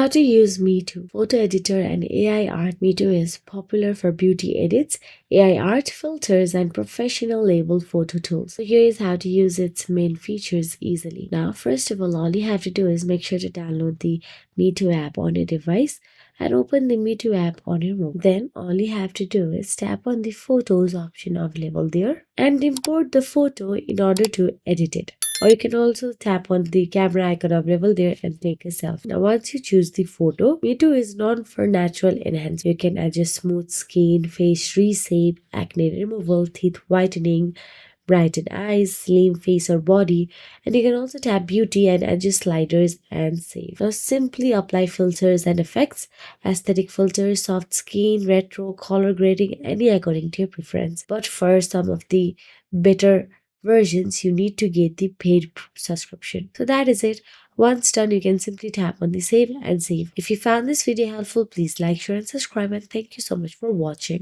How to use Meitu Photo Editor and AI art. Meitu is popular for beauty edits, AI art, filters, and professional label photo tools. So here is how to use its main features easily. Now, first of all you have to do is make sure to download the Meitu app on your device and open the Meitu app on your mobile. Then all you have to do is tap on the photos option available there and import the photo in order to edit it. Or you can also tap on the camera icon available there and take a selfie. Now once you choose the photo, Meitu is known for natural enhancement. You can adjust smooth skin, face reshape, acne removal, teeth whitening, brighten eyes, slim face or body, and you can also tap beauty and adjust sliders and save. Now simply apply filters and effects, aesthetic filters, soft skin, retro, color grading, any according to your preference. But for some of the better versions, you need to get the paid subscription. So that is it. Once done, you can simply tap on the save and save. If you found this video helpful, please like, share and subscribe, and thank you so much for watching.